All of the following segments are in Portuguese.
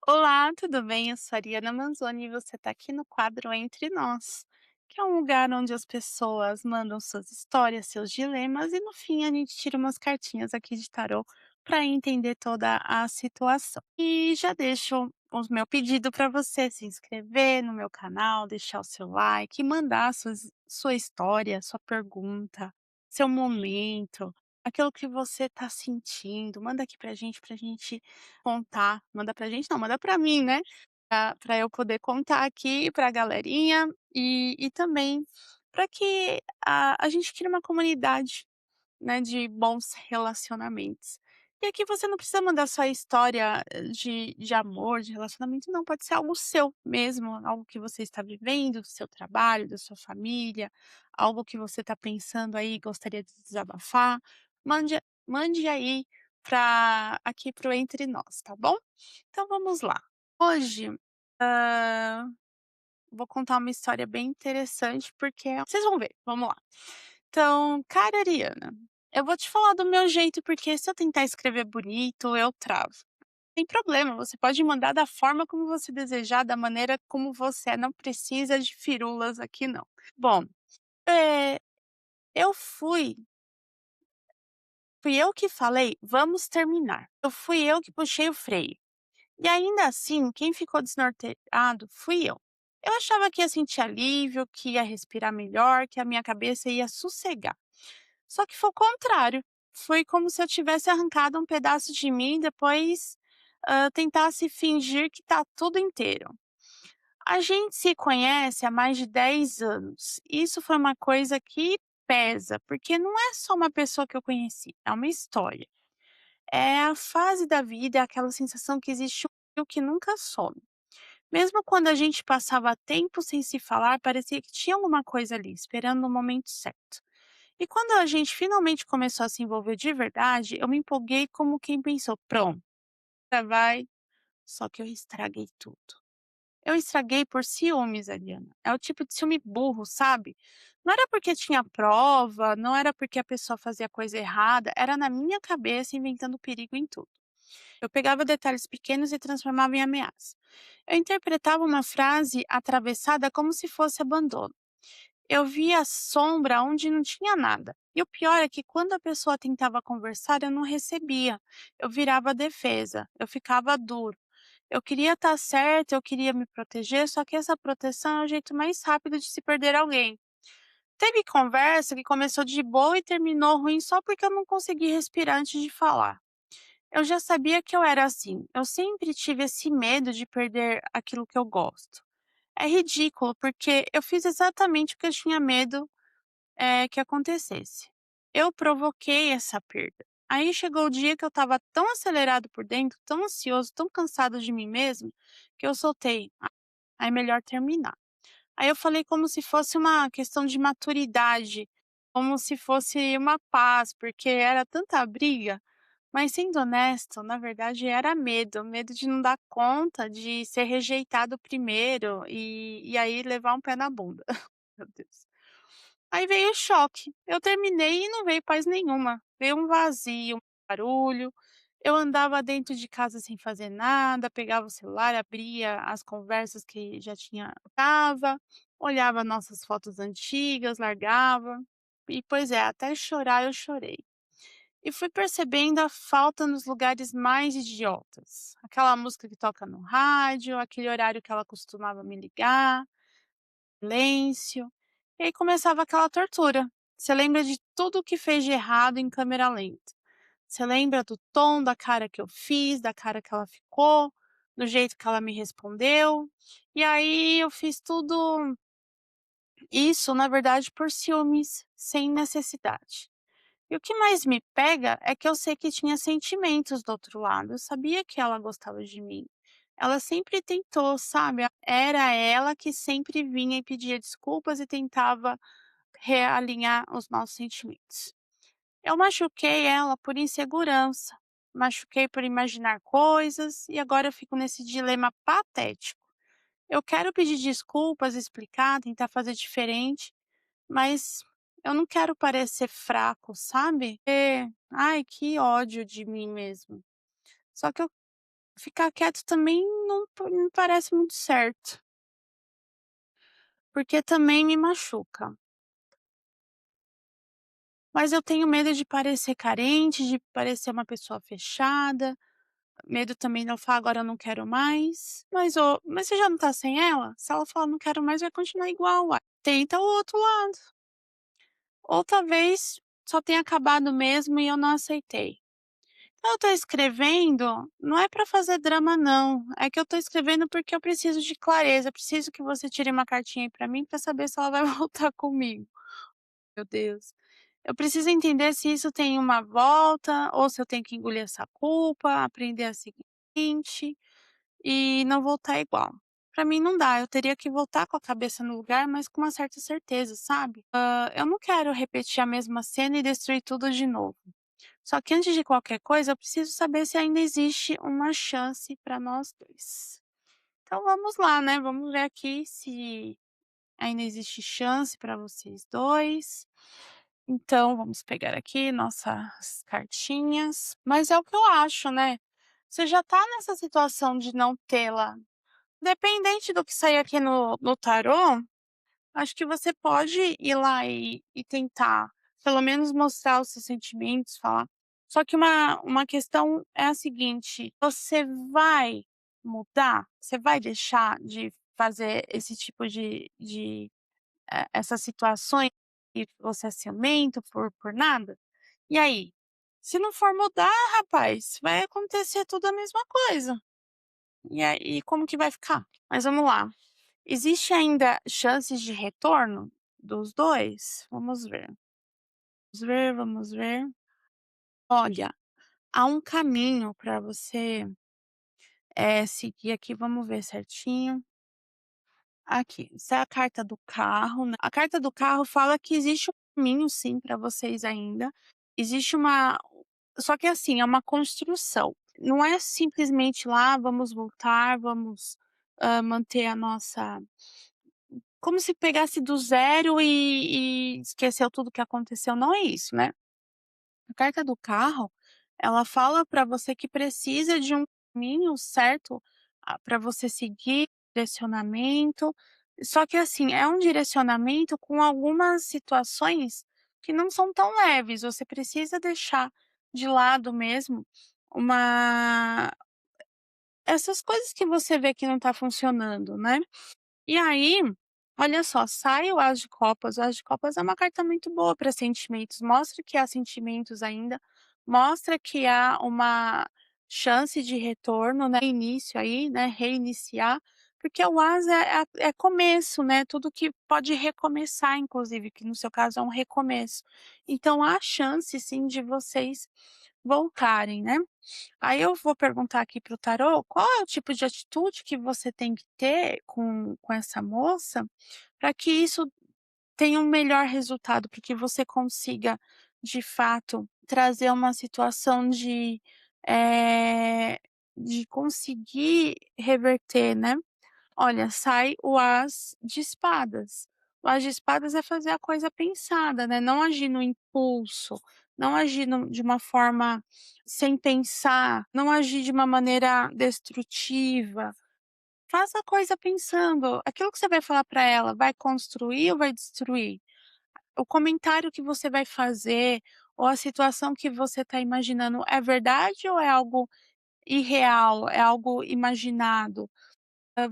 Olá, tudo bem? Eu sou a Ariana Manzoni e você está aqui no quadro Entre Nós, que é um lugar onde as pessoas mandam suas histórias, seus dilemas e no fim a gente tira umas cartinhas aqui de tarô para entender toda a situação. E já deixo o meu pedido para você se inscrever no meu canal, deixar o seu like, e mandar sua história, sua pergunta, seu momento, aquilo que você está sentindo. Manda aqui para gente contar, manda pra gente não, manda pra mim, né, pra eu poder contar aqui pra galerinha, e também pra que a gente crie uma comunidade, né, de bons relacionamentos. E aqui você não precisa mandar só história de amor, de relacionamento não, pode ser algo seu mesmo, algo que você está vivendo, do seu trabalho, da sua família, algo que você está pensando aí e gostaria de desabafar, mande mande aí aqui para o Entre Nós, tá bom? Então vamos lá. Hoje, hã, vou contar uma história bem interessante, porque vocês vão ver, vamos lá. Então, cara Ariana, eu vou te falar do meu jeito, porque se eu tentar escrever bonito, eu travo. Tem problema, você pode mandar da forma como você desejar, da maneira como você é, não precisa de firulas aqui não. Bom, eh, eu fui eu que falei: "Vamos terminar". Fui eu que puxei o freio. E ainda assim, quem ficou desnorteado fui eu. Eu achava que ia sentir alívio, que ia respirar melhor, que a minha cabeça ia sossegar. Só que foi o contrário. Foi como se eu tivesse arrancado um pedaço de mim e depois tentasse fingir que tá tudo inteiro. A gente se conhece há mais de 10 anos. Isso foi uma coisa que pesa, porque não é só uma pessoa que eu conheci, é uma história. É a fase da vida, é aquela sensação que existe um fio que nunca some. Mesmo quando a gente passava tempo sem se falar, parecia que tinha alguma coisa ali, esperando o momento certo. E quando a gente finalmente começou a se envolver de verdade, eu me empolguei como quem pensou: pronto, vai. Só que eu estraguei tudo. Eu estraguei por ciúmes, Ariana. É o tipo de ciúme burro, sabe? Não era porque tinha prova, não era porque a pessoa fazia coisa errada, era na minha cabeça inventando perigo em tudo. Eu pegava detalhes pequenos e transformava em ameaça. Eu interpretava uma frase atravessada como se fosse abandono. Eu via sombra onde não tinha nada. E o pior é que quando a pessoa tentava conversar, eu não recebia. Eu virava defesa, eu ficava duro. Eu queria estar certa, eu queria me proteger, só que essa proteção é o jeito mais rápido de se perder alguém. Teve conversa que começou de boa e terminou ruim só porque eu não consegui respirar antes de falar. Eu já sabia que eu era assim. Eu sempre tive esse medo de perder aquilo que eu gosto. É ridículo, porque eu fiz exatamente o que eu tinha medo que acontecesse. Eu provoquei essa perda. Aí chegou o dia que eu estava tão acelerado por dentro, tão ansioso, tão cansado de mim mesmo, que eu soltei. Aí é melhor terminar. Aí eu falei como se fosse uma questão de maturidade, como se fosse uma paz, porque era tanta briga. Mas sendo honesto, na verdade era medo, medo de não dar conta, de ser rejeitado primeiro e aí levar um pé na bunda. Meu Deus. Aí veio o choque. Eu terminei e não veio paz nenhuma. Veio um vazio, um barulho. Eu andava dentro de casa sem fazer nada, pegava o celular, abria as conversas que já tinha tava, olhava nossas fotos antigas, largava. E pois é, até chorar eu chorei. E fui percebendo a falta nos lugares mais idiotas. Aquela música que toca no rádio, aquele horário que ela costumava me ligar, silêncio. E aí começava aquela tortura. Você lembra de tudo o que fez de errado em câmera lenta. Você lembra do tom da cara que eu fiz, da cara que ela ficou, do jeito que ela me respondeu. E aí eu fiz tudo isso, na verdade, por ciúmes, sem necessidade. E o que mais me pega é que eu sei que tinha sentimentos do outro lado. Eu sabia que ela gostava de mim. Ela sempre tentou, sabe? Era ela que sempre vinha e pedia desculpas e tentava realinhar os nossos sentimentos. Eu machuquei ela por insegurança, machuquei por imaginar coisas e agora eu fico nesse dilema patético. Eu quero pedir desculpas, explicar, tentar fazer diferente, mas eu não quero parecer fraco, sabe? Ai, que ódio de mim mesmo. Só que eu ficar quieto também não me parece muito certo, porque também me machuca. Mas eu tenho medo de parecer carente, de parecer uma pessoa fechada, medo também de eu falar: "Agora eu não quero mais". Mas você já não tá sem ela? Se ela falar: "Não quero mais", vai continuar igual, uai. Tenta o outro lado. Ou talvez só tenha acabado mesmo e eu não aceitei. Eu tô escrevendo, não é pra fazer drama não, é que eu tô escrevendo porque eu preciso de clareza, preciso que você tire uma cartinha aí pra mim pra saber se ela vai voltar comigo. Meu Deus. Eu preciso entender se isso tem uma volta ou se eu tenho que engolir essa culpa, aprender a seguinte e não voltar igual. Pra mim não dá, eu teria que voltar com a cabeça no lugar, mas com uma certa certeza, sabe. Eu não quero repetir a mesma cena e destruir tudo de novo. Só que antes de qualquer coisa, eu preciso saber se ainda existe uma chance para nós 2. Então vamos lá, né, vamos ver aqui se ainda existe chance para vocês 2. Então vamos pegar aqui nossas cartinhas, mas é o que eu acho, né, você já tá nessa situação de não tê-la, independente do que sair aqui no tarô, acho que você pode ir lá e tentar, pelo menos mostrar os seus sentimentos, falar. Só que uma questão é a seguinte: você vai mudar? Você vai deixar de fazer esse tipo essas situações e você é ciumento por nada? E aí? Se não for mudar, rapaz, vai acontecer tudo a mesma coisa. E aí, como que vai ficar? Mas vamos lá. Existe ainda chances de retorno dos 2. Vamos ver. Vamos ver, vamos ver. Olha, há um caminho para você, seguir aqui, vamos ver certinho. Aqui, isso é a carta do carro, né. A carta do carro fala que existe um caminho sim para vocês ainda. Existe uma só que assim, é uma construção. Não é simplesmente lá: "Vamos voltar, vamos, manter a nossa". Como se pegasse do zero e esqueceu tudo que aconteceu, não é isso, né. A carta do carro, ela fala para você que precisa de um caminho certo, para você seguir, direcionamento, só que assim, é um direcionamento com algumas situações que não são tão leves, você precisa deixar de lado mesmo uma essas coisas que você vê que não está funcionando, né. E aí, olha só, sai o As de Copas é uma carta muito boa para sentimentos, mostra que há sentimentos ainda, mostra que há uma chance de retorno, né, início aí, né, reiniciar, porque o As é começo, né, tudo que pode recomeçar inclusive, que no seu caso é um recomeço. Então há chance sim de vocês voltarem, né. Aí eu vou perguntar aqui para o tarô, qual é o tipo de atitude que você tem que ter com essa moça, para que isso tenha um melhor resultado, para que você consiga, de fato, trazer uma situação de conseguir reverter, né. Olha, sai o As de espadas. O As de espadas é fazer a coisa pensada, né, não agir no impulso, não agir de uma forma sem pensar, não agir de uma maneira destrutiva. Faça a coisa pensando. Aquilo que você vai falar para ela, vai construir ou vai destruir? O comentário que você vai fazer ou a situação que você está imaginando é verdade ou é algo irreal, é algo imaginado?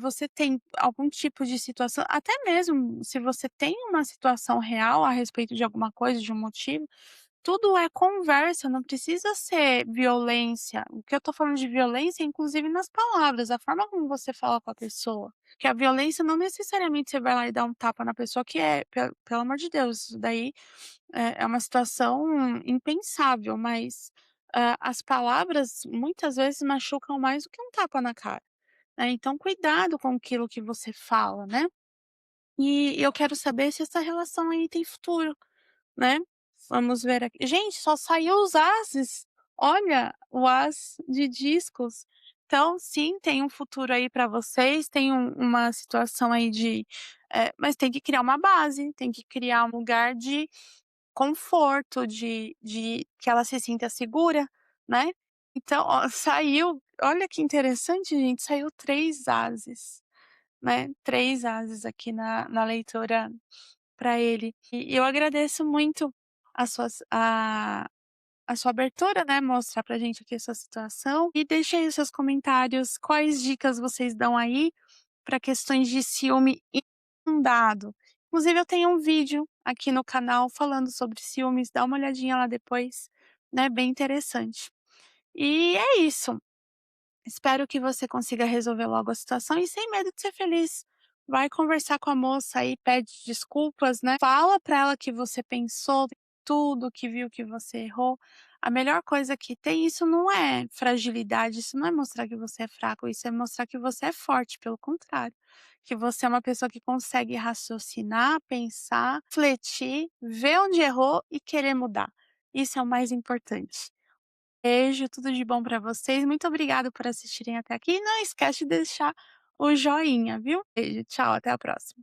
Você tem algum tipo de situação até mesmo se você tem uma situação real a respeito de alguma coisa, de um motivo, tudo é conversa, não precisa ser violência. O que eu tô falando de violência, é inclusive nas palavras, a forma como você fala com a pessoa. Que a violência não necessariamente você vai lá e dar um tapa na pessoa que pelo amor de Deus, isso daí é uma situação impensável, mas, as palavras muitas vezes machucam mais do que um tapa na cara. Então cuidado com aquilo que você fala, né. E eu quero saber se essa relação aí tem futuro, né. Vamos ver aqui gente, só saiu os ases. Olha, o as de discos. Então sim, tem um futuro aí para vocês, tem uma situação aí mas tem que criar uma base, tem que criar um lugar de conforto, de que ela se sinta segura, né. Então, ó, saiu olha que interessante, gente, saiu 3 ases, né, 3 ases aqui na leitura para ele. E eu agradeço muito a sua abertura, né, mostrar pra gente aqui a sua situação e deixe aí os seus comentários, quais dicas vocês dão aí para questões de ciúme infundado. Inclusive eu tenho um vídeo aqui no canal falando sobre ciúmes, dá uma olhadinha lá depois, né, bem interessante. E é isso. Espero que você consiga resolver logo a situação e sem medo de ser feliz. Vai conversar com a moça aí, pede desculpas, né? Fala pra ela que você pensou tudo, que viu que você errou. A melhor coisa que tem, isso não é fragilidade, isso não é mostrar que você é fraco, isso é mostrar que você é forte, pelo contrário. Que você é uma pessoa que consegue raciocinar, pensar, refletir, ver onde errou e querer mudar. Isso é o mais importante. Beijo, tudo de bom pra vocês. Muito obrigada por assistirem até aqui. E não esquece de deixar o joinha, viu? Beijo, tchau, até a próxima.